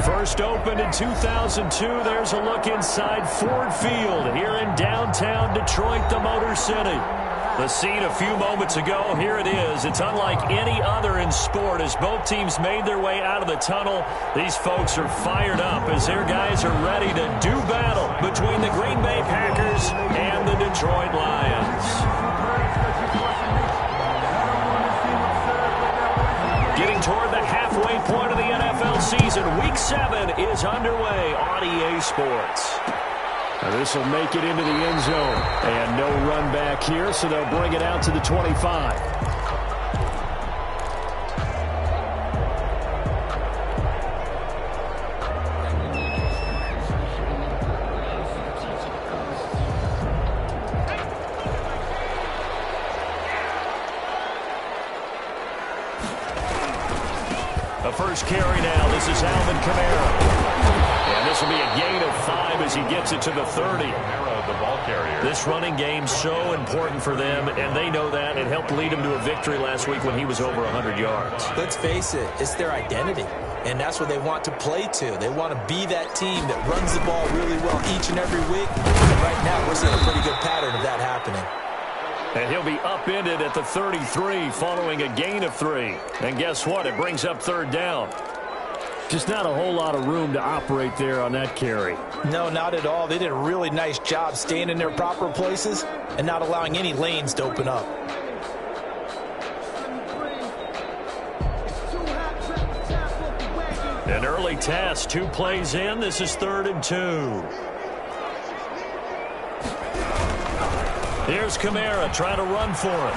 First opened in 2002. There's a look inside Ford Field here in downtown Detroit, the Motor City. The scene a few moments ago, here it is. It's unlike any other in sport as both teams made their way out of the tunnel. These folks are fired up as their guys are ready to do battle between the Green Bay Packers and the Detroit Lions. Getting toward the halfway point of the NFL season, Week 7 is underway on EA Sports. This will make it into the end zone. And no run back here, so they'll bring it out to the 25. The first carry now. This is Alvin Kamara. And this will be a gain of 5 as he gets it to the 30. The ball carrier. This running game so important for them, and they know that. It helped lead him to a victory last week when he was over 100 yards. Let's face it, it's their identity, and that's what they want to play to. They want to be that team that runs the ball really well each and every week. And right now, we're seeing a pretty good pattern of that happening. And he'll be upended at the 33 following a gain of 3. And guess what? It brings up third down. Just not a whole lot of room to operate there on that carry. No, not at all. They did a really nice job staying in their proper places and not allowing any lanes to open up. An early test, 2 plays in. This is 3rd and 2. Here's Kamara trying to run for it.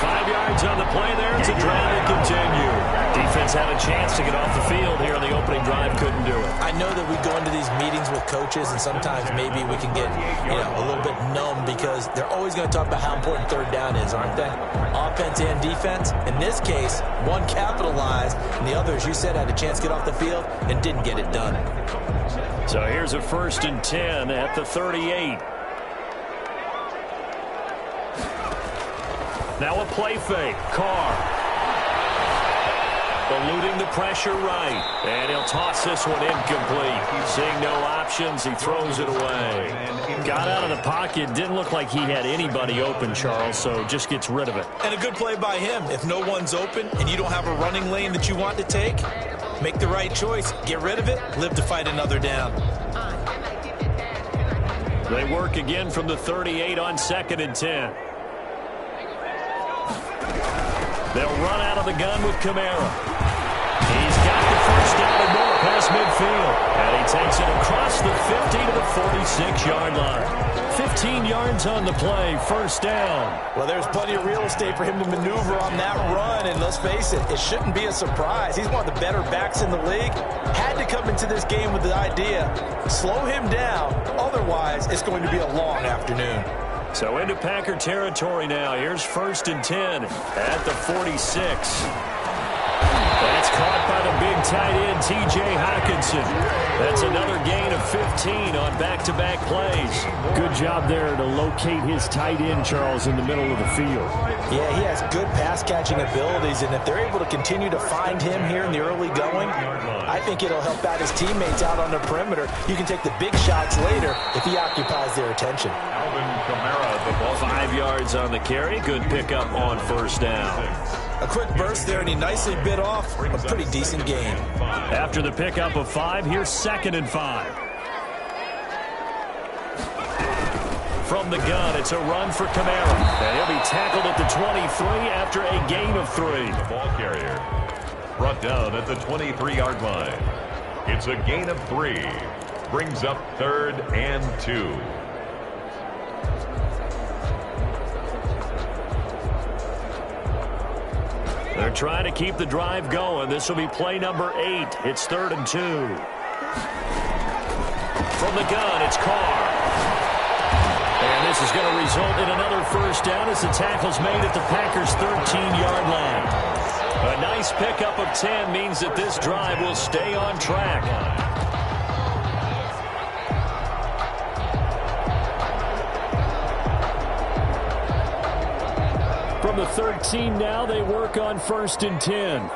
5 yards on the play there. It's a drive to continue. Defense had a chance to get off the field here on the opening drive. Couldn't do it. I know that we go into these meetings with coaches, and sometimes maybe we can get a little bit numb because they're always going to talk about how important third down is, aren't they? Offense and defense. In this case, one capitalized, and the other, as you said, had a chance to get off the field and didn't get it done. So here's a 1st and 10 at the 38. Now a play fake. Carr. Eluding the pressure right. And he'll toss this one incomplete. Seeing no options, he throws it away. Got out of the pocket. Didn't look like he had anybody open, Charles, so just gets rid of it. And a good play by him. If no one's open and you don't have a running lane that you want to take, make the right choice. Get rid of it. Live to fight another down. They work again from the 38 on 2nd and 10. They'll run out of the gun with Kamara. He's got the first down and more past midfield. And he takes it across the 50 to the 46-yard line. 15 yards on the play, first down. Well, there's plenty of real estate for him to maneuver on that run. And let's face it, it shouldn't be a surprise. He's one of the better backs in the league. Had to come into this game with the idea, slow him down. Otherwise, it's going to be a long afternoon. So into Packer territory now. Here's 1st and 10 at the 46. That's caught by the big tight end, T.J. Hockenson. That's another gain of 15 on back-to-back plays. Good job there to locate his tight end, Charles, in the middle of the field. Yeah, he has good pass-catching abilities, and if they're able to continue to find him here in the early going, I think it'll help out his teammates out on the perimeter. You can take the big shots later if he occupies their attention. Alvin Kamara, the ball. 5 yards on the carry. Good pickup on first down. A quick burst there, and he nicely bit off a pretty decent gain. After the pickup of 5, here's 2nd and 5. From the gun, it's a run for Kamara. And he'll be tackled at the 23 after a gain of 3. The ball carrier brought down at the 23-yard line. It's a gain of 3. Brings up 3rd and 2. They're trying to keep the drive going. This will be play number 8. It's 3rd and 2. From the gun, it's Carr. And this is going to result in another first down as the tackle's made at the Packers' 13-yard line. A nice pickup of 10 means that this drive will stay on track. From the 13 now, they work on 1st and 10.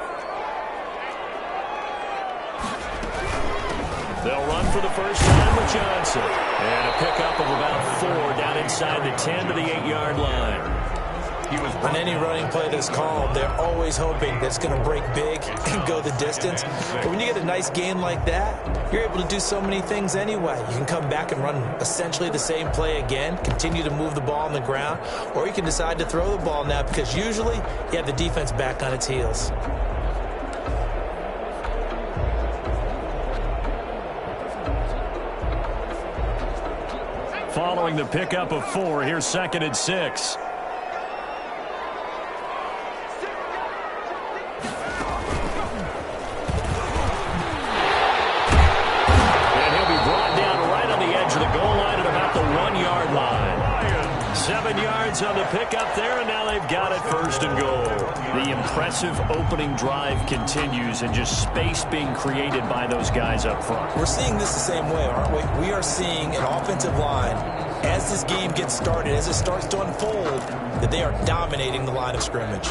They'll run for the first time with Johnson. And a pickup of about 4 down inside the 10 to the 8-yard line. On any running play that's called, they're always hoping that it's going to break big and go the distance. But when you get a nice gain like that, you're able to do so many things anyway. You can come back and run essentially the same play again, continue to move the ball on the ground, or you can decide to throw the ball now because usually you have the defense back on its heels. Following the pickup of 4, here's 2nd and 6. On the pickup there, and now they've got it 1st and goal. The impressive opening drive continues, and just space being created by those guys up front. We're seeing this the same way, aren't we? We are seeing an offensive line, as this game gets started, as it starts to unfold, that they are dominating the line of scrimmage.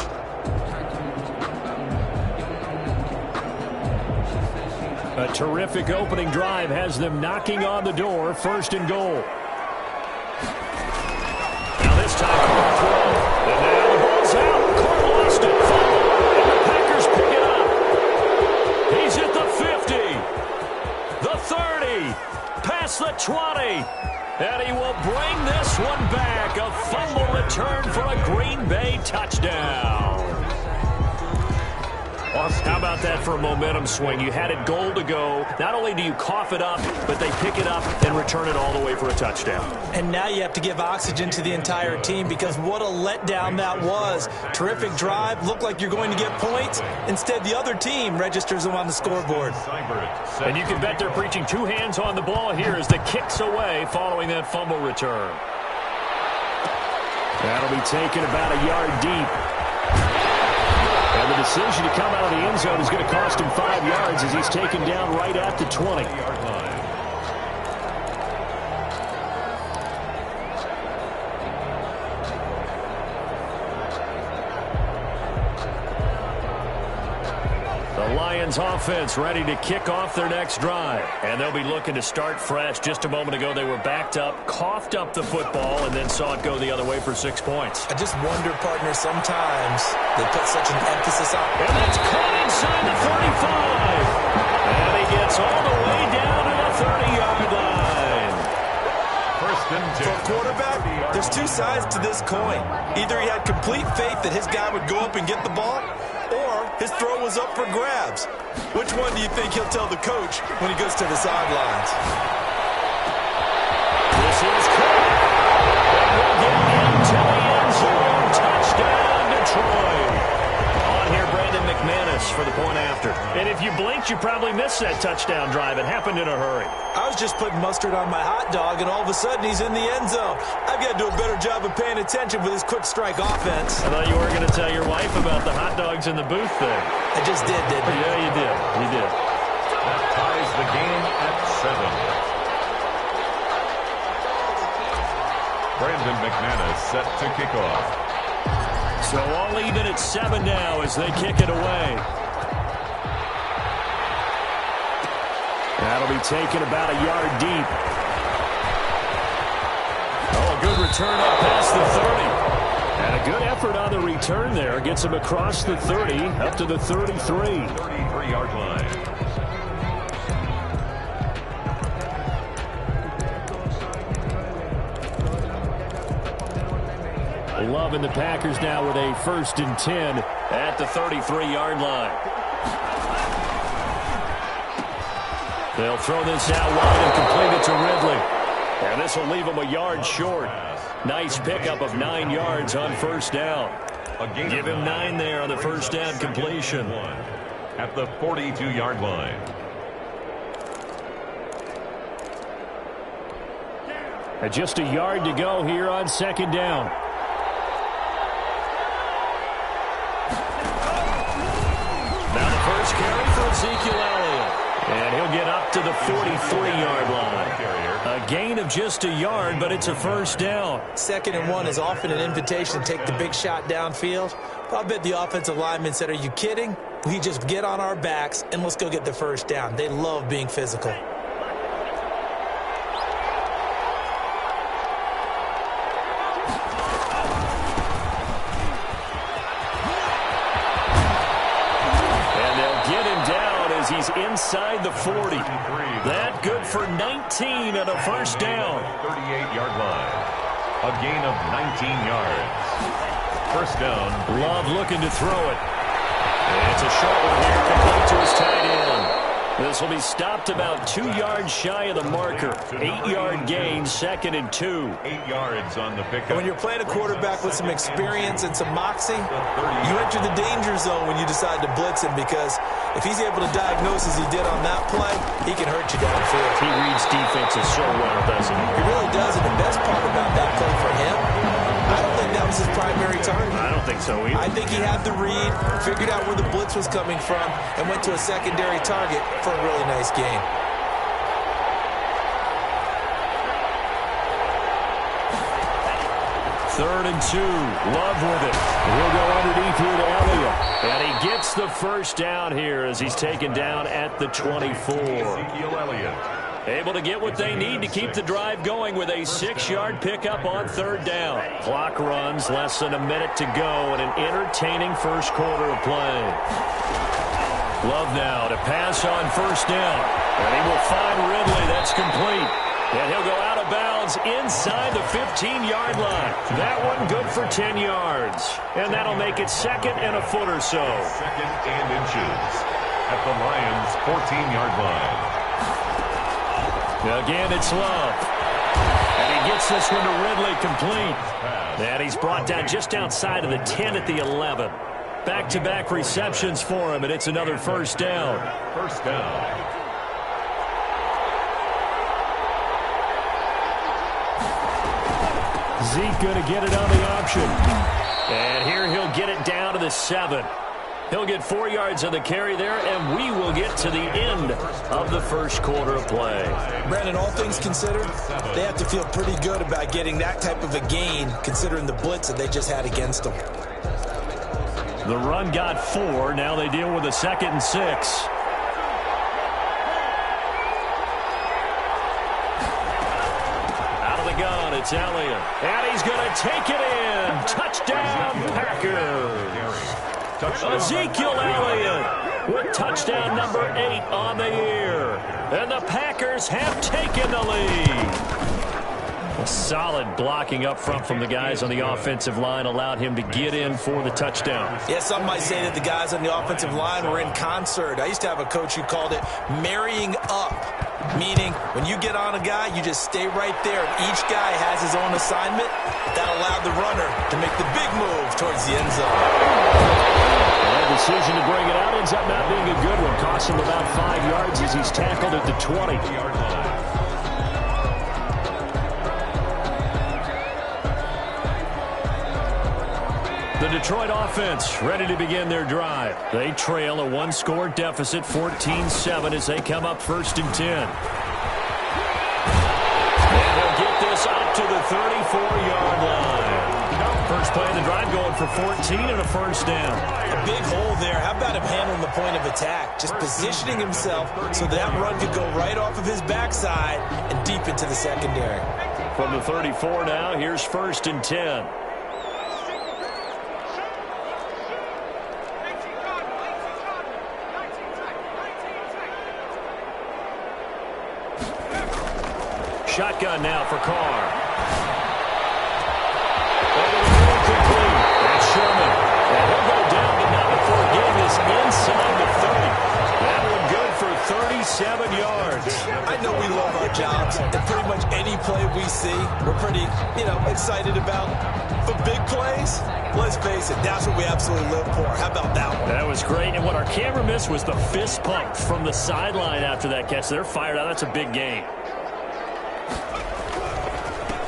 A terrific opening drive has them knocking on the door, 1st and goal. This time, and now the ball's out. Carr lost it. And the Packers pick it up. He's at the 50, the 30, past the 20, and he will bring this one back. A fumble return for a Green Bay touchdown. How about that for a momentum swing? You had it goal to go. Not only do you cough it up, but they pick it up and return it all the way for a touchdown. And now you have to give oxygen to the entire team because what a letdown that was. Terrific drive. Looked like you're going to get points. Instead, the other team registers them on the scoreboard. And you can bet they're preaching 2 hands on the ball here as the kick's away following that fumble return. That'll be taken about a yard deep. And the decision to come out of the end zone is going to cost him 5 yards as he's taken down right at the 20-yard line. The Lions offense ready to kick off their next drive. And they'll be looking to start fresh. Just a moment ago, they were backed up, coughed up the football, and then saw it go the other way for 6 points. I just wonder, partner, sometimes they put such an emphasis on. And that's caught inside the 35. And he gets all the way down to the 30-yard line. For a quarterback, there's 2 sides to this coin. Either he had complete faith that his guy would go up and get the ball, or his throw was up for grabs. Which one do you think he'll tell the coach when he goes to the sidelines? This is caught. And we'll get into the end zone. Touchdown, Detroit. On here, Brandon McManus for the point after. And if you blinked, you probably missed that touchdown drive. It happened in a hurry. I was just putting mustard on my hot dog, and all of a sudden he's in the end zone. I've got to do a better job of paying attention with this quick strike offense. I thought you were going to tell your wife about the hot dogs in the booth thing. I just did, didn't I? Yeah, you did. You did. That ties the game at 7. Brandon McManus set to kick off. So all even at 7 now as they kick it away. That'll be taken about a yard deep. Oh, a good return up past the 30. And a good effort on the return there. Gets him across the 30, up to the 33. 33-yard line. Love in the Packers now with a 1st and 10 at the 33-yard line. They'll throw this out wide and complete it to Ridley. And this will leave them a yard short. Nice pickup of 9 yards on 1st down. Give him 9 there on the 1st down completion. At the 42-yard line. And just a yard to go here on 2nd down. Now the first carry for Ezekiel Elliott. And he'll get up to the 43-yard line. A gain of just a yard, but it's a 1st down. 2nd and 1 is often an invitation to take the big shot downfield. I'll bet the offensive lineman said, are you kidding? We just get on our backs and let's go get the 1st down. They love being physical. as he's inside the 40. That good for 19 and a first down. 38-yard line. A gain of 19 yards. First down. Love looking to throw it. And it's a short one here, complete to his tight end. This will be stopped about 2 yards shy of the marker. 8-yard gain, 2nd and 2. 8 yards on the pickup. When you're playing a quarterback with some experience and some moxie, you enter the danger zone when you decide to blitz him, because if he's able to diagnose as he did on that play, he can hurt you downfield. He reads defenses so well, doesn't he? He really does, and the best part about that play for him, I don't think that was his primary target. I don't think so either. I think he had the read, figured out where the blitz was coming from, and went to a secondary target for a really nice gain. Third and 2. Love with it. He'll go underneath here to Elliott. And he gets the first down here as he's taken down at the 24. Ezekiel Elliott. Able to get what they need to keep the drive going with a 6-yard pickup on third down. Clock runs, less than a minute to go in an entertaining first quarter of play. Love now to pass on first down. And he will find Ridley. That's complete. And he'll go out of bounds inside the 15-yard line. That one good for 10 yards. And that'll make it 2nd and a foot or so. 2nd and inches at the Lions' 14-yard line. Again, it's Love. And he gets this one to Ridley complete. And he's brought down just outside of the 10 at the 11. Back-to-back receptions for him, and it's another first down. First down. Zeke going to get it on the option. And here he'll get it down to the 7. He'll get 4 yards on the carry there, and we will get to the end of the first quarter of play. Brandon, all things considered, they have to feel pretty good about getting that type of a gain, considering the blitz that they just had against them. The run got 4. Now they deal with a 2nd and 6. Out of the gun, it's Elliott. And he's going to take it in. Touchdown, Packers. Ezekiel Elliott with touchdown number 8 on the year. And the Packers have taken the lead. A solid blocking up front from the guys on the offensive line allowed him to get in for the touchdown. Yeah, some might say that the guys on the offensive line were in concert. I used to have a coach who called it marrying up, meaning when you get on a guy, you just stay right there. Each guy has his own assignment. That allowed the runner to make the big move towards the end zone. The decision to bring it out ends up not being a good one. Costs him about 5 yards as he's tackled at the 20-yard line. The Detroit offense ready to begin their drive. They trail a 1-score deficit, 14-7, as they come up 1st and 10. And they'll get this up to the 34-yard line. First play of the drive going for 14 and a first down. A big hole there. How about him handling the point of attack? Just positioning himself so that run could go right off of his backside and deep into the secondary. From the 34 now, here's 1st and 10. Shotgun now for Carr. That's Sherman. And he'll go down, but not before getting this inside the 30. That one good for 37 yards. I know we love our jobs, and pretty much any play we see, we're pretty, excited about. But big plays, let's face it, that's what we absolutely live for. How about that one? That was great, and what our camera missed was the fist pump from the sideline after that catch. They're fired out. That's a big gain.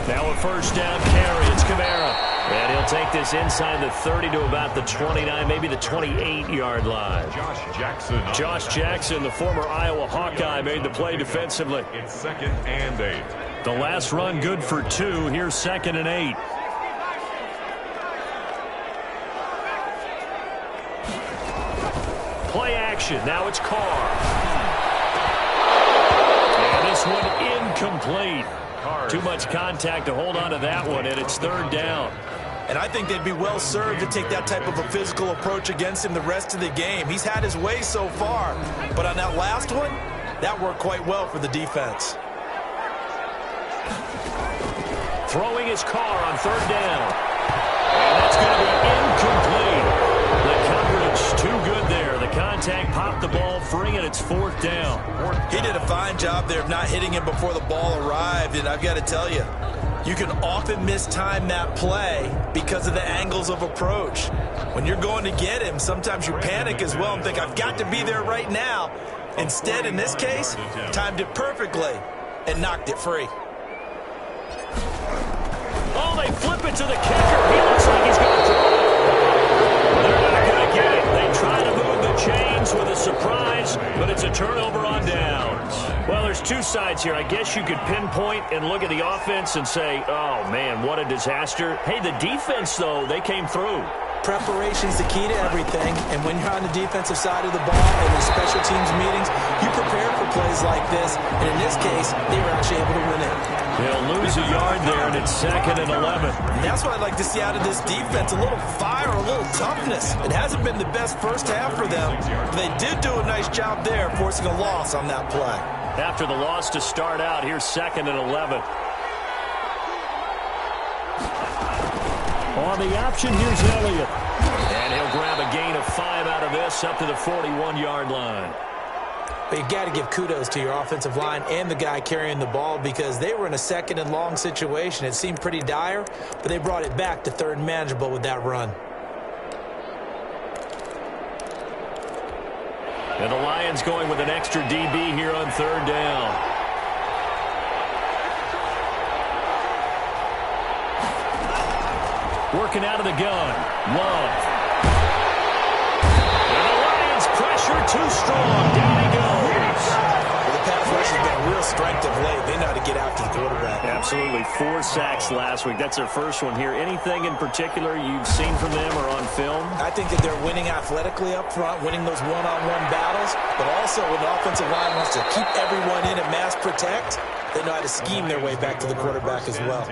Now a first down carry. It's Kamara. And he'll take this inside the 30 to about the 29, maybe the 28-yard line. Josh Jackson, the former Iowa Hawkeye, made the play defensively. It's 2nd and 8. The last run good for 2. Here's 2nd and 8. Play action. Now it's Carr. And this one incomplete. Too much contact to hold on to that one, and it's 3rd down. And I think they'd be well served to take that type of a physical approach against him the rest of the game. He's had his way so far, but on that last one, that worked quite well for the defense. Throwing his car on third down. And that's going to be incomplete. The coverage too good there. The contact popped the ball free, and it's fourth down. He did a fine job there of not hitting him before the ball arrived, and I've got to tell you, you can often mistime that play because of the angles of approach. When you're going to get him, sometimes you panic as well and think, I've got to be there right now. Instead, in this case, timed it perfectly and knocked it free. Oh, they flip it to the kicker. He looks like he's going to throw it. They're not going to get it. They try to move the chains with a surprise, but it's a turnover on downs. Well, there's two sides here. I guess you could pinpoint and look at the offense and say, oh, man, what a disaster. Hey, the defense, though, they came through. Preparation's the key to everything, and when you're on the defensive side of the ball in the special teams meetings, you prepare for plays like this, and in this case, they were actually able to win it. They'll lose a yard there, and it's 2nd and 11. And that's what I'd like to see out of this defense, a little fire, a little toughness. It hasn't been the best first half for them, but they did do a nice job there, forcing a loss on that play. After the loss to start out, here's 2nd and 11. On the option, here's Elliott. And he'll grab a gain of 5 out of this, up to the 41-yard line. But you got to give kudos to your offensive line and the guy carrying the ball because they were in a 2nd and long situation. It seemed pretty dire, but they brought it back to 3rd and manageable with that run. And the Lions going with an extra DB here on 3rd down. Working out of the gun. Love. And the Lions pressure too strong. Down he goes. Well, the pass rush has been a real strength of late. They know how to get after the quarterback. Absolutely. 4 sacks last week. That's their first one here. Anything in particular you've seen from them or on film? I think that they're winning athletically up front, winning those one-on-one battles, but also when the offensive line wants to keep everyone in and mass protect, they know how to scheme their way back to the quarterback as well.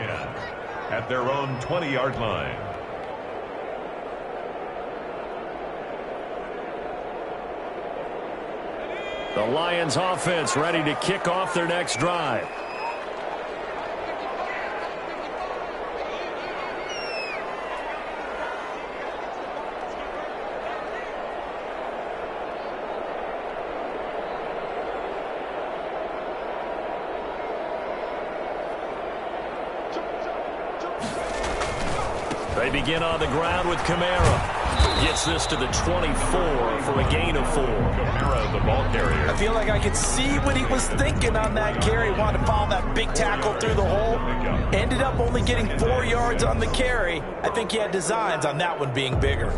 At their own 20-yard line. The Lions offense ready to kick off their next drive. They begin on the ground with Kamara. Gets this to the 24 for a gain of 4. Kamara, the ball carrier. I feel like I could see what he was thinking on that carry. Wanted to follow that big tackle through the hole. Ended up only getting 4 yards on the carry. I think he had designs on that one being bigger.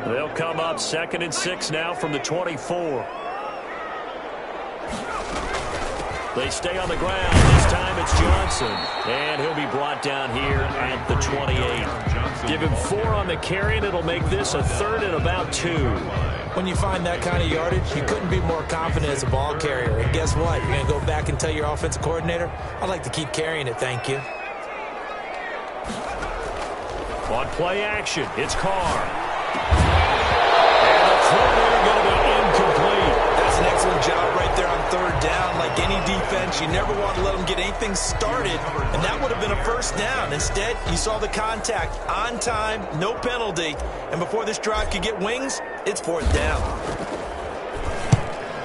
They'll come up 2nd and 6 now from the 24. They stay on the ground. This time it's Johnson. And he'll be brought down here at the 28. Give him 4 on the carry, and it'll make this a 3rd and about 2. When you find that kind of yardage, you couldn't be more confident as a ball carrier. And guess what? You're going to go back and tell your offensive coordinator, I'd like to keep carrying it, thank you. On play action, it's Carr. And the throw there going to be incomplete. That's an excellent job right there on 3rd down. Like any defense, you never want to let them get anything started, and that would have been a 1st down. Instead, you saw the contact on time, no penalty, and before this drive could get wings, it's 4th down.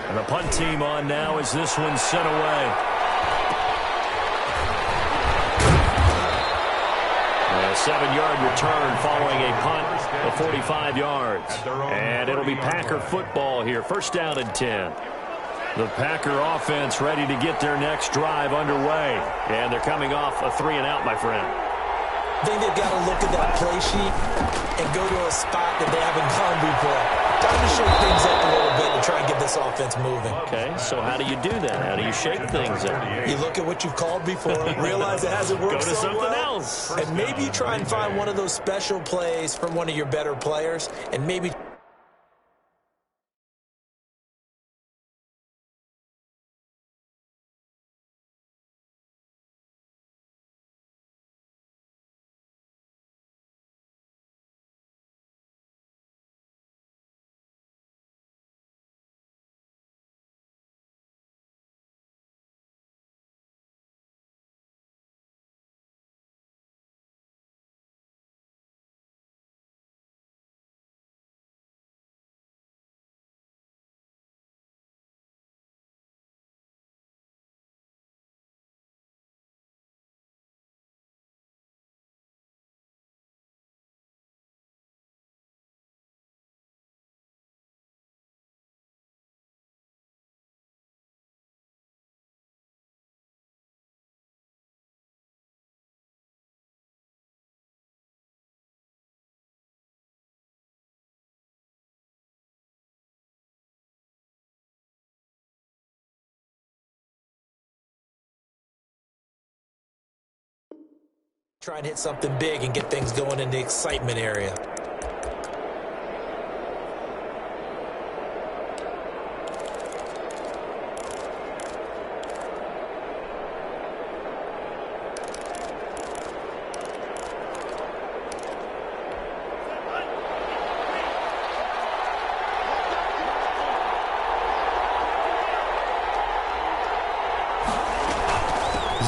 And the punt team on now as this one's sent away. A 7-yard return following a punt of 45 yards. And it'll be Packer football here. 1st down and 10. The Packer offense ready to get their next drive underway. And they're coming off a 3-and-out, my friend. I think they've got to look at that play sheet and go to a spot that they haven't gone before. Time to shake things up a little bit. to try and get this offense moving. Okay, so how do you do that? How do you shake things up? You look at what you've called before, realize it hasn't worked Go to so something well, else. and maybe you try and find one of those special plays from one of your better players, and maybe try and hit something big and get things going in the excitement area.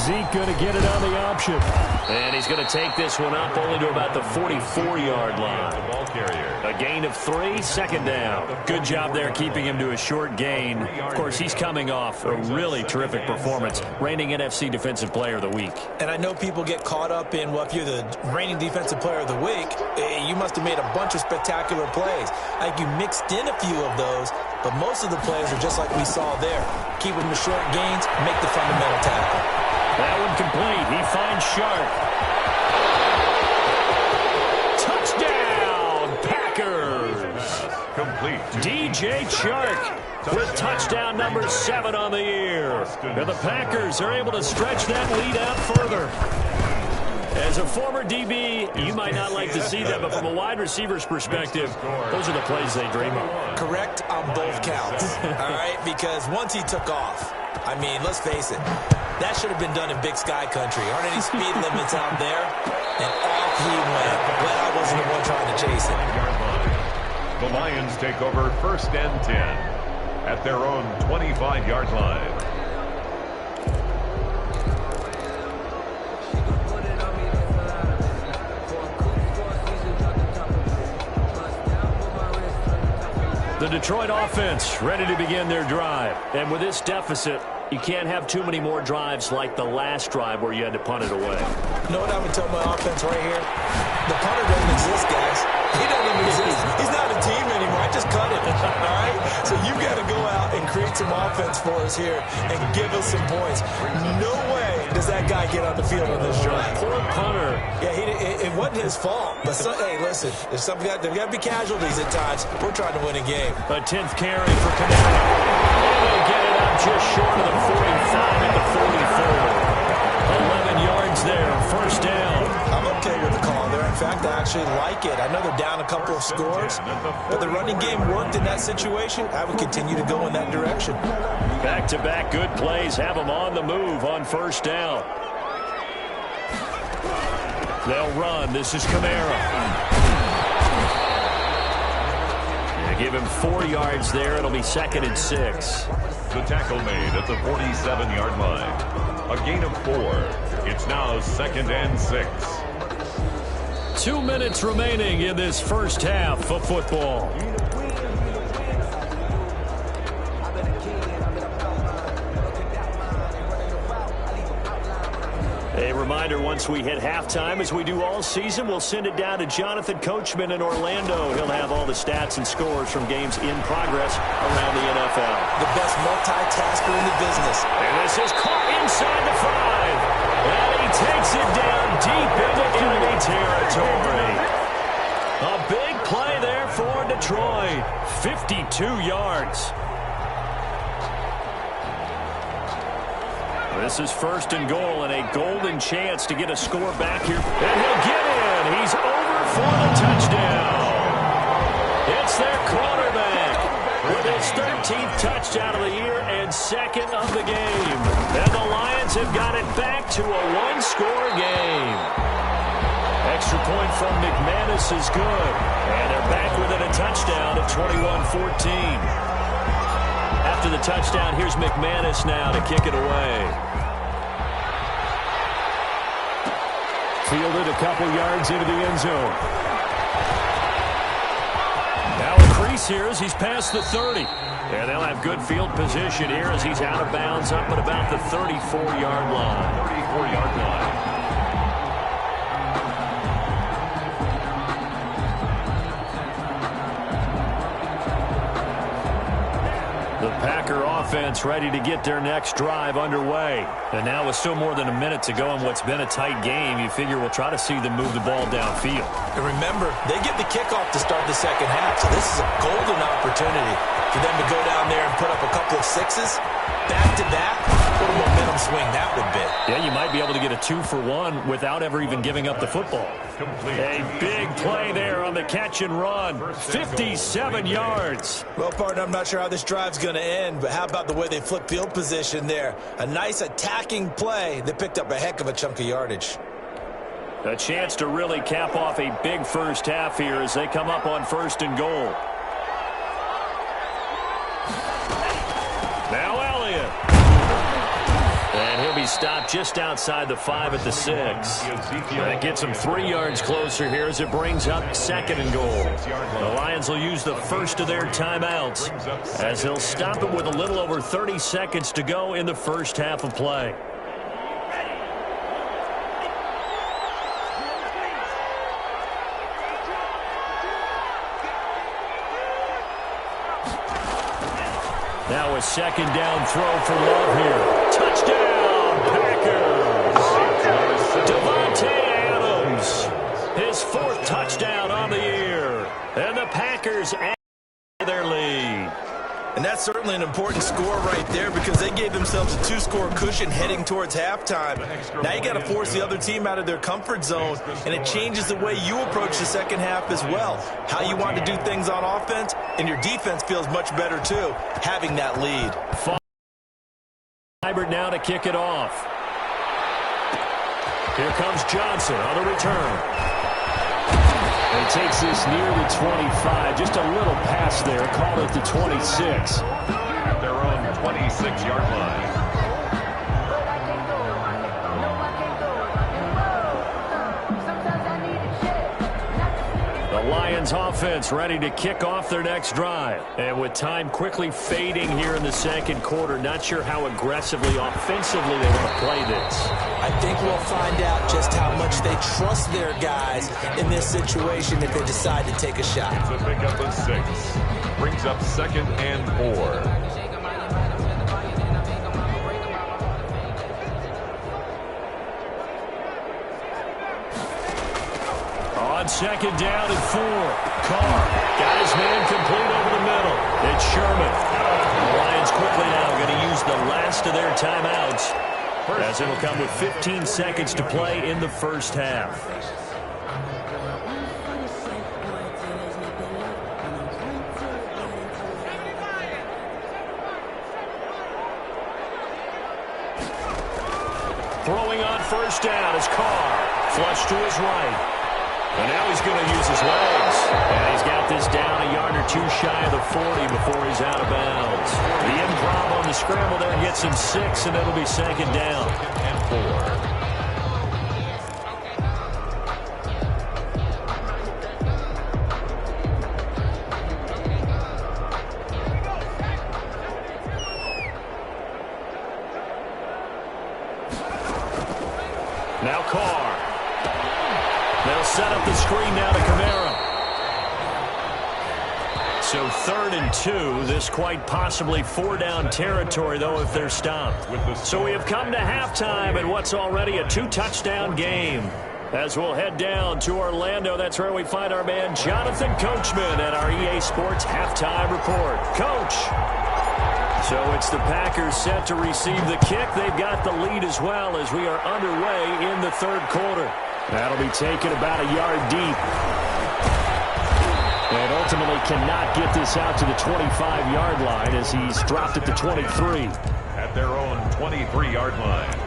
Zeke going to get it on the option. And he's going to take this one up only to about the 44-yard line. The ball carrier. A gain of 3, second down. Good job there keeping him to a short gain. Of course, he's coming off a really terrific performance, reigning NFC Defensive Player of the Week. And I know people get caught up in, well, if you're the reigning Defensive Player of the Week, you must have made a bunch of spectacular plays. I think you mixed in a few of those, but most of the plays are just like we saw there. Keep them to short gains, make the fundamental tackle. That one complete. He finds Sharp. Touchdown, Packers. Complete. DJ Chark with touchdown number 7 on the year. And the Packers are able to stretch that lead out further. As a former DB, you might not like to see that, but from a wide receiver's perspective, those are the plays they dream of. Correct on both counts, all right? Because once he took off, I mean, let's face it, that should have been done in Big Sky country. Aren't any speed limits out there? And off he went. Glad I wasn't the one trying to chase him. The Lions take over 1st and 10 at their own 25-yard line. The Detroit offense ready to begin their drive. And with this deficit, you can't have too many more drives like the last drive where you had to punt it away. You know what I would tell my offense right here? The punter doesn't exist, guys. He doesn't even exist. He's not a team anymore. I just cut him, all right? So you got to go out and create some offense for us here and give us some points. No way does that guy get on the field on this drive. Poor punter. Yeah, it wasn't his fault. But, hey, listen, there's got to be casualties at times. We're trying to win a game. A 10th carry for Camaro. And they get it up just short of the 45 at the 44. 11 yards there, 1st down. I'm okay with the call there. In fact, I actually like it. I know they're down a couple of scores, but the running game worked in that situation. I would continue to go in that direction. Back-to-back good plays have them on the move on 1st down. They'll run. This is Camaro. They give him 4 yards there. It'll be 2nd and 6. The tackle made at the 47-yard line. A gain of 4. It's now 2nd and 6. 2 minutes remaining in this first half of football. A reminder, once we hit halftime, as we do all season, we'll send it down to Jonathan Coachman in Orlando. He'll have all the stats and scores from games in progress around the NFL. The best multitasker in the business. And this is caught inside the 5. And he takes it down deep into enemy territory. A big play there for Detroit. Detroit. 52 yards. This is first and goal and a golden chance to get a score back here. And he'll get in. He's over for the touchdown. It's their quarterback with his 13th touchdown of the year and second of the game. And the Lions have got it back to a one-score game. Extra point from McManus is good. And they're back within a touchdown at 21-14. After the touchdown, here's McManus now to kick it away. Fielded a couple yards into the end zone. Now a crease here as he's past the 30. And they'll have good field position here as he's out of bounds up at about the 34-yard line. 34-yard line. The Packer offense ready to get their next drive underway. And now with still more than a minute to go in what's been a tight game, you figure we'll try to see them move the ball downfield. And remember, they get the kickoff to start the second half, so this is a golden opportunity for them to go down there and put up a couple of sixes. Back-to-back, what a momentum swing that would be. Yeah, you might be able to get a 2-for-1 without ever even giving up the football. Complete. A big play there on the catch and run. 57 yards. Well, partner, I'm not sure how this drive's going to end, but how about the way they flip field position there? A nice attacking play. They picked up a heck of a chunk of yardage. A chance to really cap off a big first half here as they come up on first and goal. Now Elliott. And he'll be stopped just outside the 5 at the 6. That gets him 3 yards closer here as it brings up second and goal. The Lions will use the first of their timeouts as they'll stop it with a little over 30 seconds to go in the first half of play. Now a second down throw for Love here. Touchdown, Packers. Davante Adams, his 4th touchdown on the year. And the Packers add their lead. And that's certainly an important score right there because they gave themselves a 2-score cushion heading towards halftime. Now you got to force the other team out of their comfort zone, and it changes the way you approach the second half as well. How you want to do things on offense, and your defense feels much better too, having that lead. Hybrid now to kick it off. Here comes Johnson on the return. And takes this near the 25. Just a little pass there. Called it the 26. At their own 26-yard line. The Lions offense ready to kick off their next drive. And with time quickly fading here in the second quarter, not sure how aggressively, offensively they want to play this. I think we'll find out just how much they trust their guys in this situation if they decide to take a shot. It's a pickup of 6. Brings up second and 4. On second down and 4. Carr got his man complete over the middle. It's Sherman. The Lions quickly now going to use the last of their timeouts as it'll come with 15 seconds to play in the first half. Throwing on first down is Carr. Flush to his right. And now he's going to use his legs. And he's got this down a yard or 2 shy of the 40 before he's out of bounds. The improv on the scramble there gets him 6, and it'll be second down. And 4. Now Carr. They'll set up the screen now to Kamara. So 3rd and 2. This quite possibly 4-down territory, though, if they're stopped. So we have come to halftime in what's already a 2-touchdown game. As we'll head down to Orlando, that's where we find our man Jonathan Coachman at our EA Sports Halftime Report. Coach. So it's the Packers set to receive the kick. They've got the lead as well as we are underway in the third quarter. That'll be taken about a yard deep. And ultimately cannot get this out to the 25-yard line as he's dropped at the 23. At their own 23-yard line.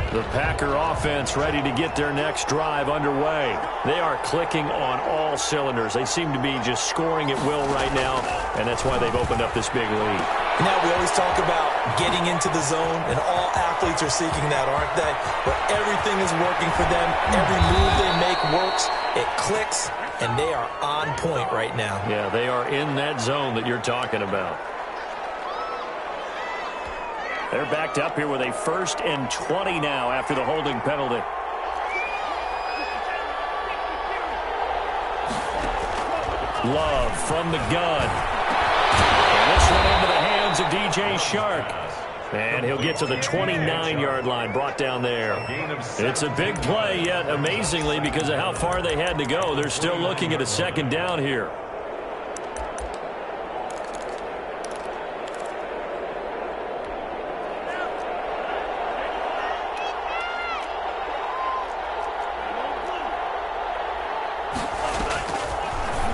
The Packer offense ready to get their next drive underway. They are clicking on all cylinders. They seem to be just scoring at will right now, and that's why they've opened up this big lead. Now, we always talk about getting into the zone, and all athletes are seeking that, aren't they? Where everything is working for them. Every move they make works. It clicks, and they are on point right now. Yeah, they are in that zone that you're talking about. They're backed up here with a 1st and 20 now after the holding penalty. Love from the gun. And this one into the hands of DJ Chark. And he'll get to the 29-yard line, brought down there. It's a big play, yet amazingly, because of how far they had to go, they're still looking at a 2nd down here.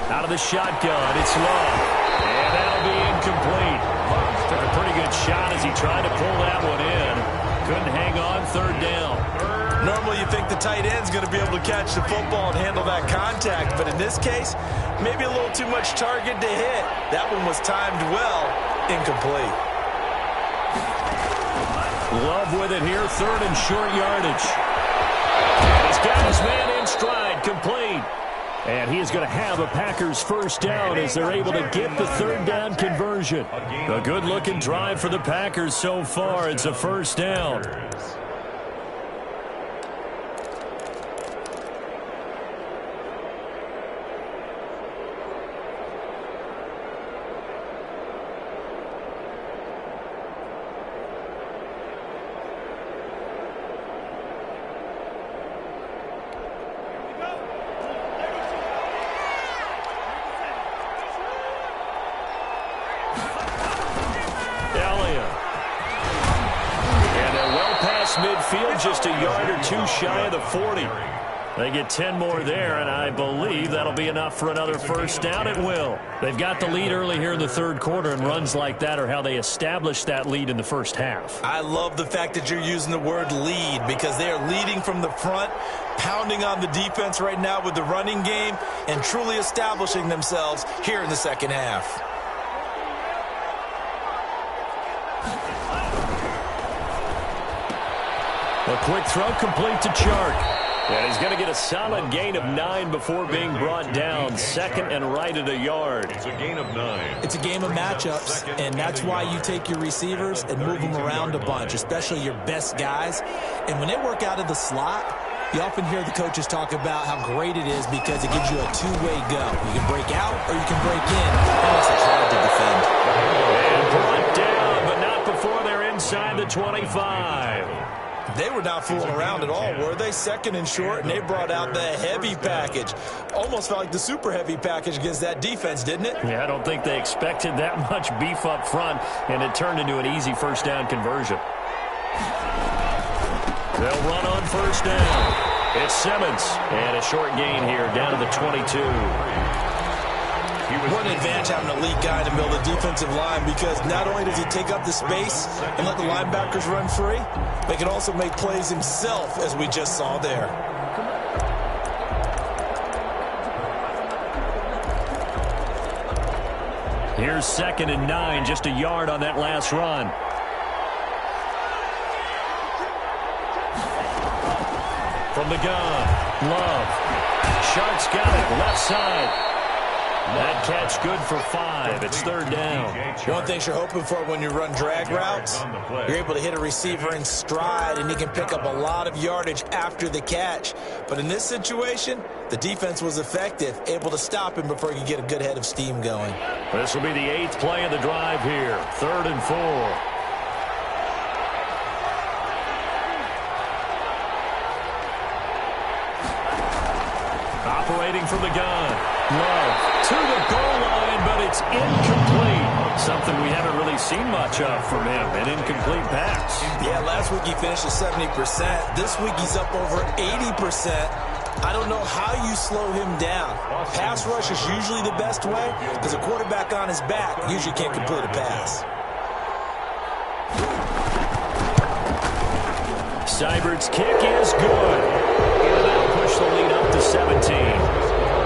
Out of the shotgun, it's Love. And that'll be incomplete. Love took a pretty good shot as he tried to pull that one in. Couldn't hang on, 3rd down. Normally you think the tight end's going to be able to catch the football and handle that contact, but in this case, maybe a little too much target to hit. That one was timed well, incomplete. Love with it here, 3rd and short yardage. And he's got his man in stride, complete. And he is going to have a Packers 1st down as they're able to get the 3rd down conversion. A good-looking drive for the Packers so far. It's a 1st down. Midfield just a yard or 2 shy of the 40. They get 10 more there, and I believe that'll be enough for another 1st down. It will. They've got the lead early here in the 3rd quarter, and runs like that are how they establish that lead in the 1st half. I love the fact that you're using the word lead because they are leading from the front, pounding on the defense right now with the running game, and truly establishing themselves here in the 2nd half. A quick throw complete to Chark. And he's going to get a solid gain of 9 before being brought down. 2nd and right at a yard. It's a gain of 9. It's a game of matchups, and that's why you take your receivers and move them around a bunch, especially your best guys. And when they work out of the slot, you often hear the coaches talk about how great it is because it gives you a two-way go. You can break out or you can break in. That makes it hard to defend. And brought down, but not before they're inside the 25. They were not fooling around at all, were they? 2nd and short, and they brought out the heavy package. Almost felt like the super heavy package against that defense, didn't it? Yeah, I don't think they expected that much beef up front, and it turned into an easy 1st down conversion. They'll run on 1st down. It's Simmons, and a short gain here down to the 22. What an advantage having an elite guy in the middle of the defensive line because not only does he take up the space and let the linebackers run free, but he can also make plays himself, as we just saw there. Here's 2nd and 9, just a yard on that last run. From the gun, Love. Shark's got it, left side. That catch good for 5. It's third down. One thing you're hoping for when you run drag routes, you're able to hit a receiver in stride, and he can pick up a lot of yardage after the catch. But in this situation, the defense was effective, able to stop him before he could get a good head of steam going. This will be the 8th play of the drive here. 3rd and 4. Operating from the gun. Love to the goal line, but it's incomplete. Something we haven't really seen much of from him, an incomplete pass. Yeah, last week he finished at 70%. This week he's up over 80%. I don't know how you slow him down. Pass rush is usually the best way because a quarterback on his back usually can't complete a pass. Seibert's kick is good. And that'll push the lead up to 17.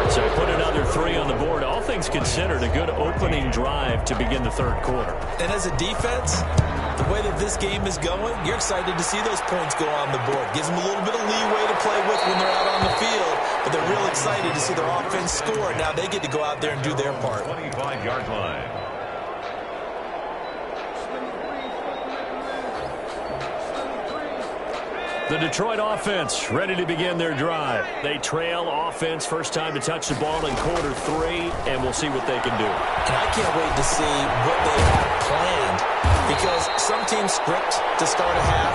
So put another 3 on the board. All things considered, a good opening drive to begin the third quarter. And as a defense, the way that this game is going, you're excited to see those points go on the board. Gives them a little bit of leeway to play with when they're out on the field, but they're real excited to see their offense score. Now they get to go out there and do their part. 25-yard line. The Detroit offense ready to begin their drive. They trail offense first time to touch the ball in quarter 3, and we'll see what they can do. And I can't wait to see what they have planned, because some teams script to start a half.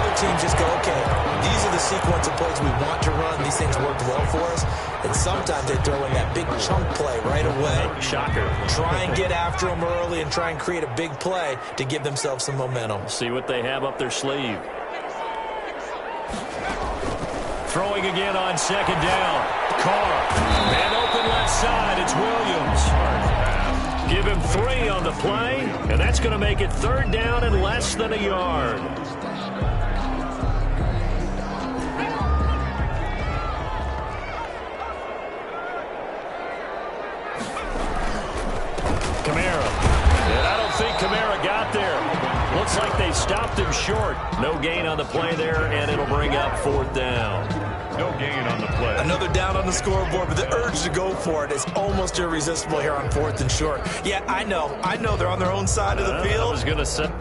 Other teams just go, okay, these are the sequence of plays we want to run. These things worked well for us. And sometimes they throw in that big chunk play right away. Shocker. Try and get after them early and try and create a big play to give themselves some momentum. See what they have up their sleeve. Throwing again on second down. Carr. Man open left side. It's Williams. Give him 3 on the play, and that's going to make it third down and less than a yard. Kamara. And I don't think Kamara got there. Looks like they stopped him short. No gain on the play there, and it'll bring up 4th down. No gain on the play. Another down on the scoreboard, but the urge to go for it is almost irresistible here on 4th and short. Yeah, I know they're on their own side of the field. I was going to say.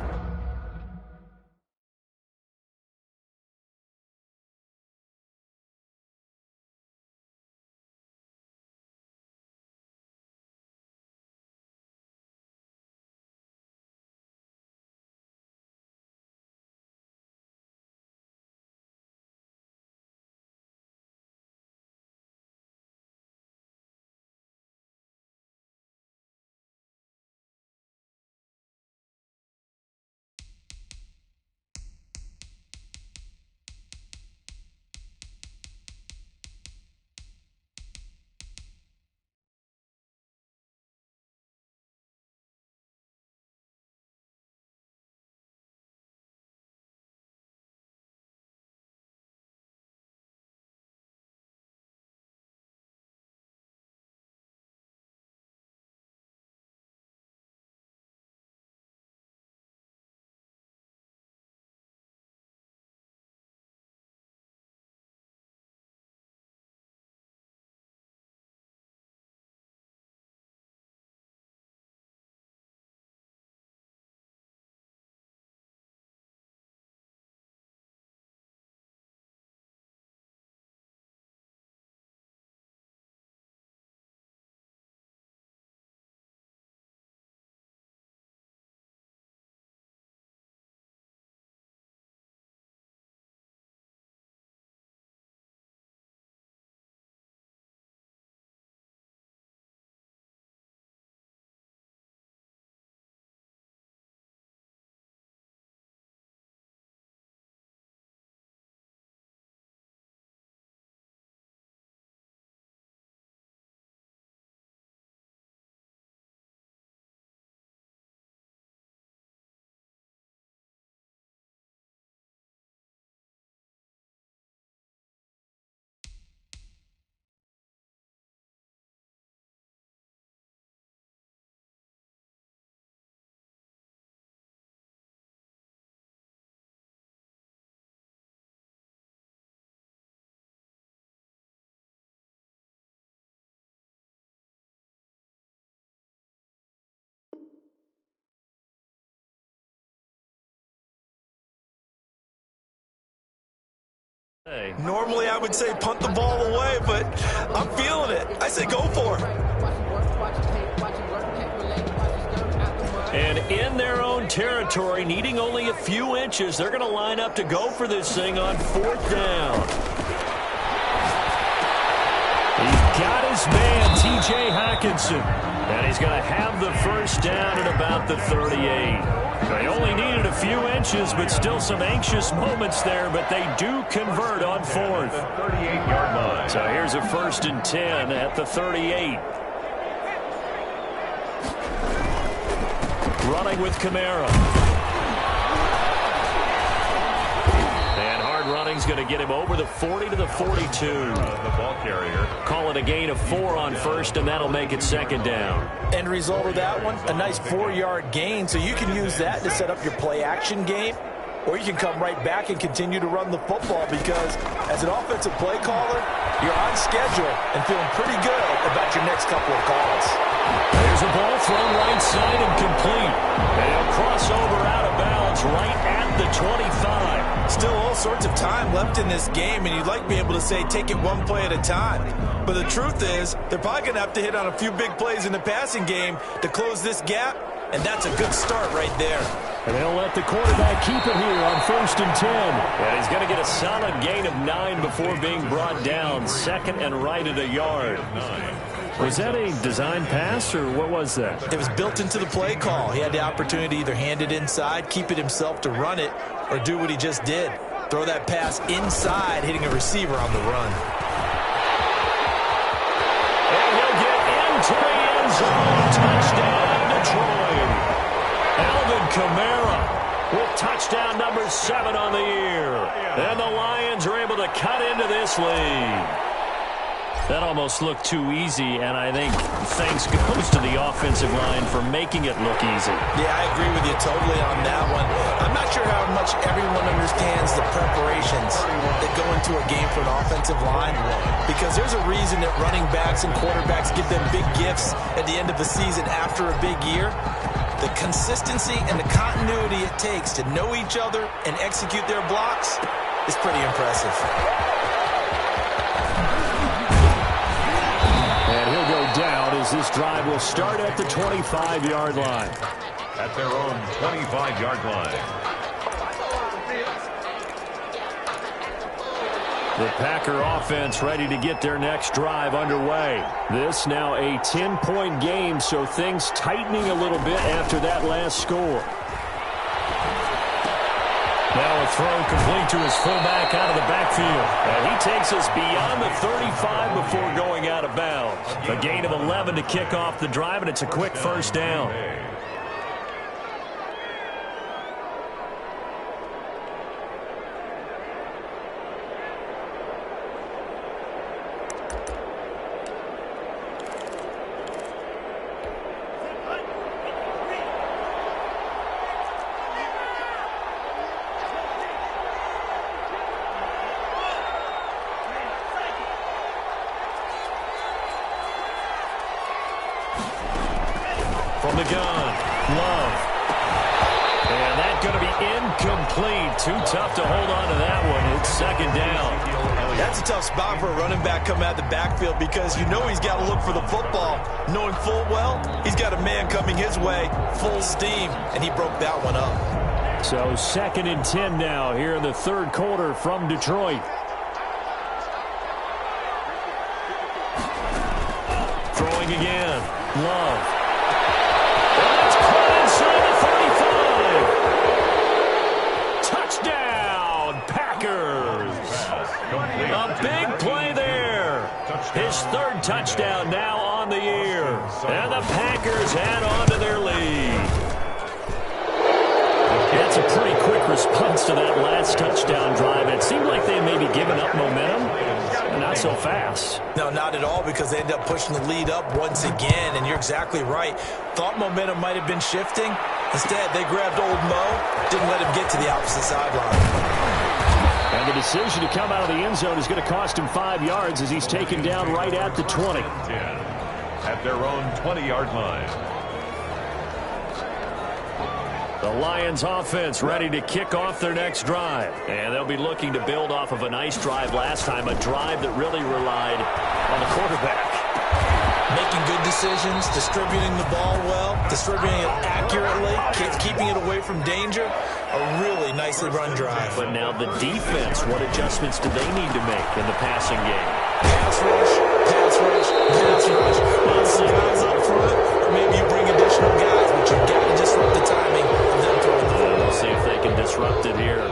Normally I would say punt the ball away, but I'm feeling it. I say go for it. And in their own territory, needing only a few inches, they're going to line up to go for this thing on 4th down. He's got his man, T.J. Hockenson. And he's going to have the first down at about the 38. They only needed a few inches, but still some anxious moments there, but they do convert on 4th. 38-yard line. So here's a 1st and 10 at the 38. Running with Kamara. And hard running's going to get him over the 40 to the 42. The ball carrier. Call it a gain of 4 on 1st, and that'll make it 2nd down. End result of that one, a nice 4-yard gain, so you can use that to set up your play-action game, or you can come right back and continue to run the football because as an offensive play caller, you're on schedule and feeling pretty good about your next couple of calls. There's a ball thrown right side and complete. And he'll cross over out of bounds right at the 25. Still all sorts of time left in this game, and you'd like to be able to say take it one play at a time. But the truth is, they're probably going to have to hit on a few big plays in the passing game to close this gap, and that's a good start right there. And they'll let the quarterback keep it here on 1st and 10. And he's going to get a solid gain of 9 before being brought down. 2nd and right at a yard. Was that a design pass, or what was that? It was built into the play call. He had the opportunity to either hand it inside, keep it himself to run it, or do what he just did. Throw that pass inside, hitting a receiver on the run. And he'll get into the end zone. Touchdown, Detroit. Alvin Kamara with touchdown number 7 on the year. And the Lions are able to cut into this lead. That almost looked too easy, and I think thanks goes to the offensive line for making it look easy. Yeah, I agree with you totally on that one. I'm not sure how much everyone understands the preparations that go into a game for an offensive line, because there's a reason that running backs and quarterbacks give them big gifts at the end of the season after a big year. The consistency and the continuity it takes to know each other and execute their blocks is pretty impressive. Down as this drive will start at the 25-yard line. At their own 25-yard line. The Packer offense ready to get their next drive underway. This now a 10-point game, so things tightening a little bit after that last score. Now a throw complete to his fullback out of the backfield. And he takes us beyond the 35 before going out of bounds. A gain of 11 to kick off the drive, and it's a quick 1st down. From the gun, Love. And that's going to be incomplete. Too tough to hold on to that one. It's 2nd down. That's a tough spot for a running back coming out of the backfield because you know he's got to look for the football, knowing full well he's got a man coming his way, full steam, and he broke that one up. So 2nd and 10 now here in the 3rd quarter from Detroit. Throwing again, Love. A big play there. His 3rd touchdown now on the year. And the Packers add on to their lead. That's a pretty quick response to that last touchdown drive. It seemed like they may be giving up momentum. Not so fast. No, not at all, because they end up pushing the lead up once again, and you're exactly right. Thought momentum might have been shifting. Instead, they grabbed old Mo, didn't let him get to the opposite sideline. And the decision to come out of the end zone is going to cost him 5 yards as he's taken down right at the 20. At their own 20-yard line. The Lions offense ready to kick off their next drive. And they'll be looking to build off of a nice drive last time, a drive that really relied on the quarterback. Making good decisions, distributing the ball well, distributing it accurately, keeping it away from danger. A really nicely run drive. But now the defense, what adjustments do they need to make in the passing game? Pass rush, pass rush, pass rush. Run some guys up front, or maybe you bring additional guys, but you've got to disrupt the timing of them throwing the ball. We'll see if they can disrupt it here.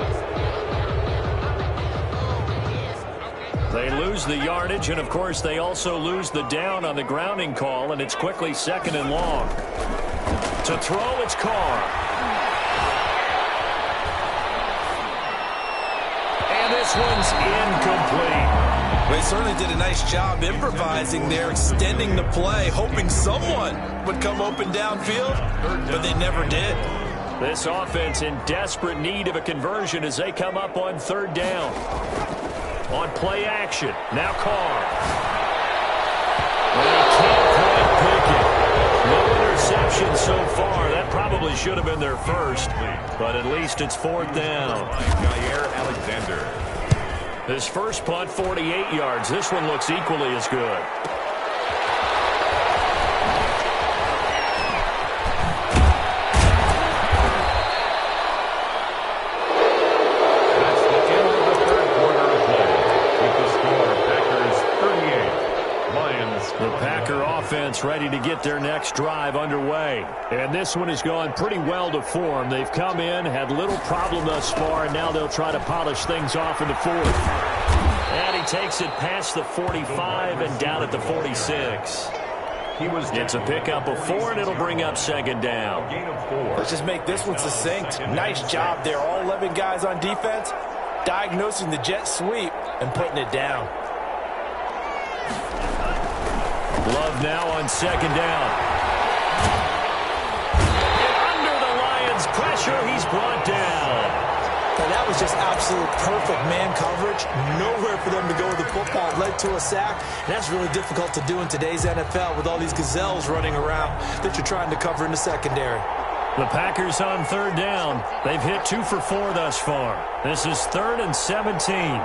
They lose the yardage, and of course they also lose the down on the grounding call, and it's quickly 2nd and long. To throw, it's Carr. And this one's incomplete. They certainly did a nice job improvising there, extending the play, hoping someone would come open downfield, but they never did. This offense in desperate need of a conversion as they come up on 3rd down. On play action, now Carr. And he can't quite pick it. No interception so far. That probably should have been their first, but at least it's 4th down. Jair Alexander. His first punt, 48 yards. This one looks equally as good. Offense ready to get their next drive underway. And this one has gone pretty well to form. They've come in, had little problem thus far, and now they'll try to polish things off in the 4th. And he takes it past the 45 and down at the 46. It's a pickup of 4, and it'll bring up 2nd down. Let's just make this one succinct. Nice job there. All 11 guys on defense diagnosing the jet sweep and putting it down. Love now on 2nd down. And under the Lions' pressure, he's brought down. Now that was just absolute perfect man coverage. Nowhere for them to go with the football. It led to a sack. And that's really difficult to do in today's NFL with all these gazelles running around that you're trying to cover in the secondary. The Packers on 3rd down. They've hit 2 for 4 thus far. This is 3rd and 17.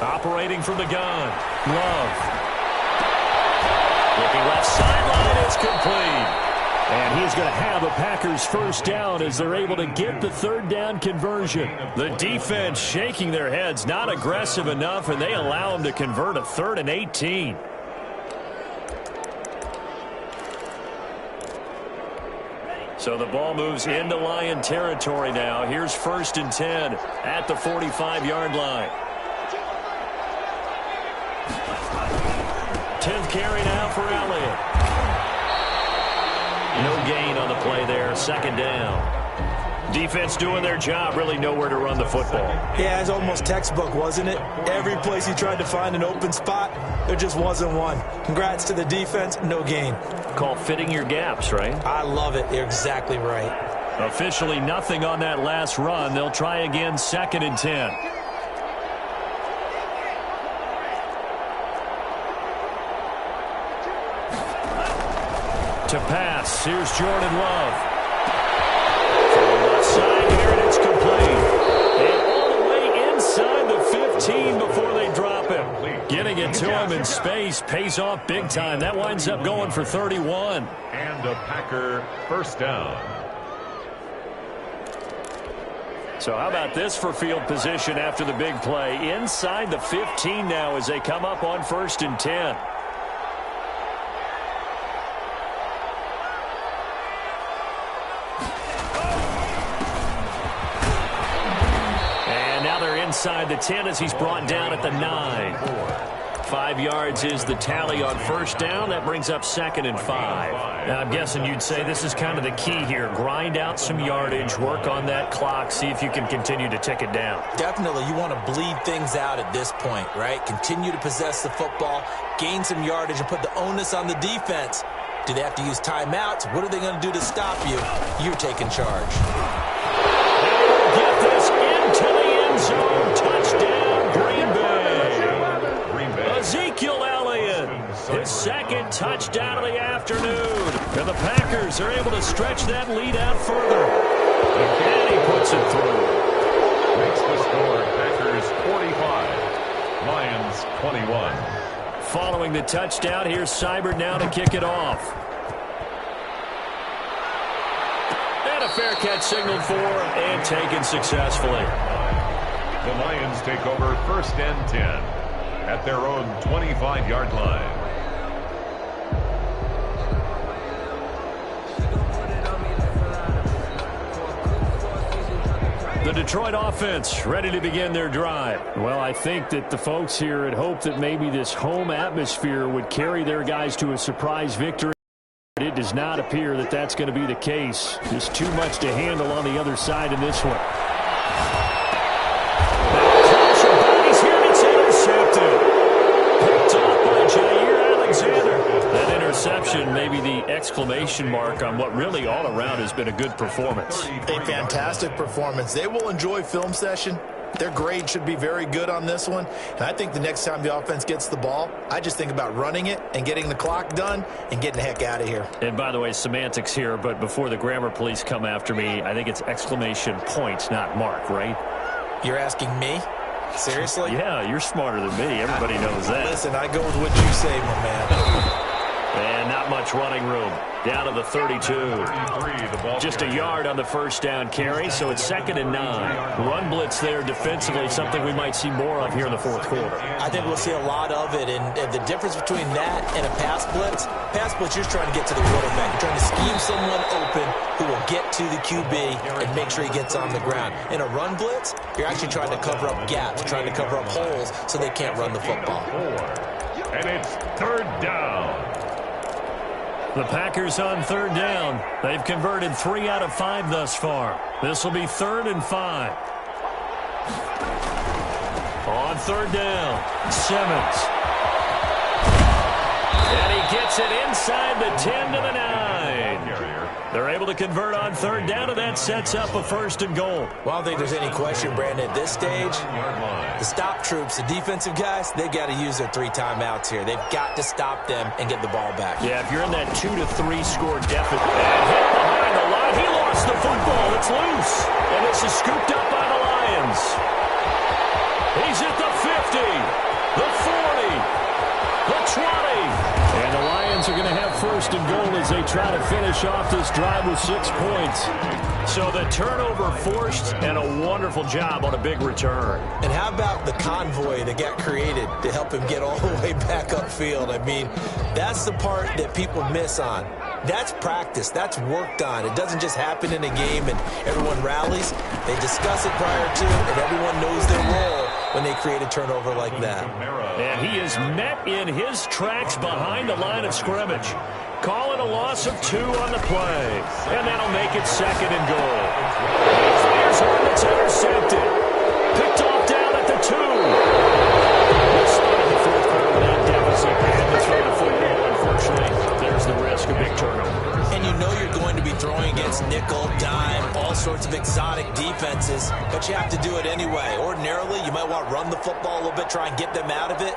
Operating from the gun, Love. Looking left sideline, it's complete. And he's going to have a Packers first down as they're able to get the 3rd down conversion. The defense shaking their heads, not aggressive enough, and they allow them to convert a 3rd and 18. So the ball moves into Lion territory now. Here's 1st and 10 at the 45-yard line. 10th carry now for Elliott. No gain on the play there. 2nd down. Defense doing their job. Really nowhere to run the football. Yeah, it's almost textbook, wasn't it? Every place he tried to find an open spot, there just wasn't one. Congrats to the defense. No gain. Call fitting your gaps, right? I love it. You're exactly right. Officially nothing on that last run. They'll try again 2nd and 10. To pass. Here's Jordan Love. From the left side here, and it's complete. And all the way inside the 15 before they drop him. Getting it to him in space pays off big time. That winds up going for 31. And a Packer first down. So how about this for field position after the big play? Inside the 15 now as they come up on 1st and 10. Inside the 10 as he's brought down at the 9. 5 yards is the tally on 1st down. That brings up 2nd and 5. Now, I'm guessing you'd say this is kind of the key here. Grind out some yardage, work on that clock, see if you can continue to tick it down. Definitely. You want to bleed things out at this point, right? Continue to possess the football, gain some yardage, and put the onus on the defense Do they have to use timeouts? What are they going to do to stop you? You're taking charge. Get this into the end zone. Touchdown, Green Bay. Ezekiel Elliott, his second touchdown of the afternoon. And the Packers are able to stretch that lead out further. And he puts it through. Makes the score Packers 45, Lions 21. Following the touchdown, here's Seibert now to kick it off. And a fair catch signaled for and taken successfully. The Lions take over 1st and 10 at their own 25-yard line. The Detroit offense ready to begin their drive. Well, I think that the folks here had hoped that maybe this home atmosphere would carry their guys to a surprise victory. But it does not appear that that's going to be the case. Just too much to handle on the other side in this one. He's here and it's intercepted. Picked off by Jair Alexander. That interception may be the exclamation mark on what really all around has been a good performance. A fantastic performance. They will enjoy film session. Their grade should be very good on this one. And I think the next time the offense gets the ball, I just think about running it and getting the clock done and getting the heck out of here. And by the way, semantics here, but before the grammar police come after me, I think it's exclamation point, not mark, right? You're asking me? Seriously? Yeah, you're smarter than me. Everybody knows that. Listen, I go with what you say, my man. And not much running room. Down to the 32. Just a yard on the first down carry, so it's 2nd and 9. Run blitz there defensively, something we might see more of here in the fourth quarter. I think we'll see a lot of it, and the difference between that and a pass blitz, you're trying to get to the quarterback. You're trying to scheme someone open who will get to the QB and make sure he gets on the ground. In a run blitz, you're actually trying to cover up gaps, trying to cover up holes so they can't run the football. And it's 3rd down. The Packers on 3rd down. They've converted 3 out of 5 thus far. This will be 3rd and 5. On 3rd down, Simmons. And he gets it inside the 10 to the 9. They're able to convert on 3rd down, and that sets up a 1st and goal. Well, I don't think there's any question, Brandon, at this stage, the stop troops, the defensive guys, they've got to use their 3 timeouts here. They've got to stop them and get the ball back. Yeah, if you're in that 2 to 3 score deficit, and hit behind the line, he lost the football. It's loose, and this is scooped up by the Lions. He's at the 50, the 40, the 20. And the Lions are going to have 1st and goal as they try to finish off this drive with 6 points. So the turnover forced, and a wonderful job on a big return. And how about the convoy that got created to help him get all the way back upfield? I mean, that's the part that people miss on. That's practice. That's worked on. It doesn't just happen in a game and everyone rallies. They discuss it prior to, and everyone knows their role when they create a turnover like that. And he is met in his tracks behind the line of scrimmage. Call it a loss of 2 on the play. And that'll make it 2nd and goal. There's one that's intercepted. Picked off down at the 2. We'll start the fourth quarter with that deficit. And to throw the football, unfortunately, there's the risk of big turnover. And you know you're going to be throwing against nickel, dime, all sorts of exotic defenses, but you have to do it anyway. Ordinarily, you might want to run the football a little bit, try and get them out of it.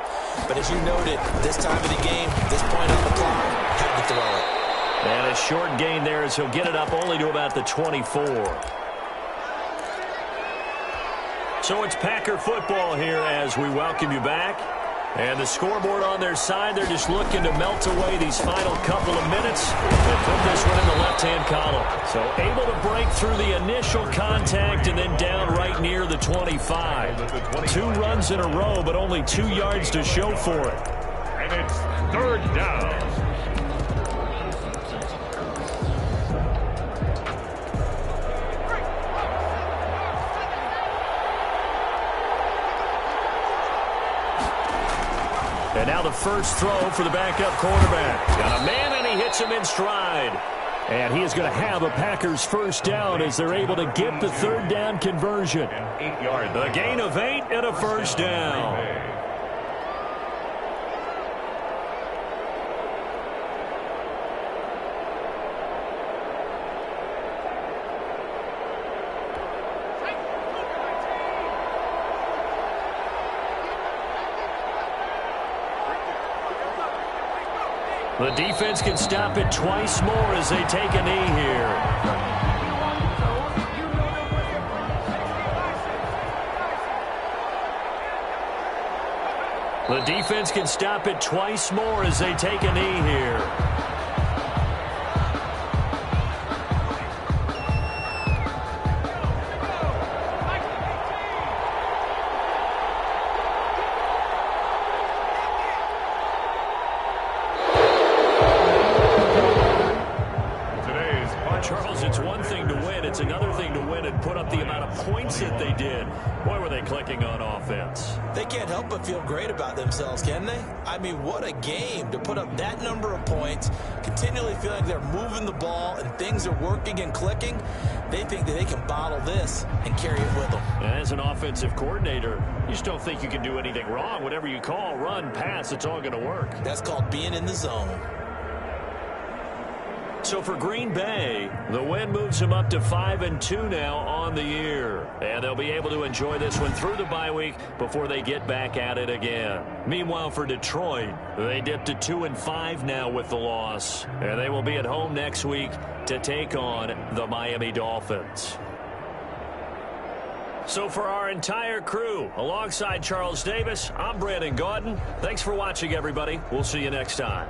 But as you noted, this time of the game, this point on the clock, had to throw it. And a short gain there as he'll get it up only to about the 24. So it's Packer football here as we welcome you back. And the scoreboard on their side, they're just looking to melt away these final couple of minutes and put this one in the left-hand column. So able to break through the initial contact and then down right near the 25. 2 runs in a row, but only 2 yards to show for it. And it's 3rd down. And now the first throw for the backup quarterback. Got a man, and he hits him in stride. And he is going to have a Packers 1st down as they're able to get the 3rd down conversion. 8 yards. A gain of 8 and a 1st down. The defense can stop it twice more as they take a knee here. The defense can stop it twice more as they take a knee here. Charles, it's one thing to win. It's another thing to win and put up the amount of points that they did. Boy, were they clicking on offense. They can't help but feel great about themselves, can they? I mean, what a game to put up that number of points, continually feeling like they're moving the ball and things are working and clicking. They think that they can bottle this and carry it with them. And as an offensive coordinator, you just don't think you can do anything wrong. Whatever you call, run, pass, it's all going to work. That's called being in the zone. So for Green Bay, the win moves them up to 5-2 now on the year. And they'll be able to enjoy this one through the bye week before they get back at it again. Meanwhile, for Detroit, they dipped to 2-5 now with the loss. And they will be at home next week to take on the Miami Dolphins. So for our entire crew, alongside Charles Davis, I'm Brandon Gaudin. Thanks for watching, everybody. We'll see you next time.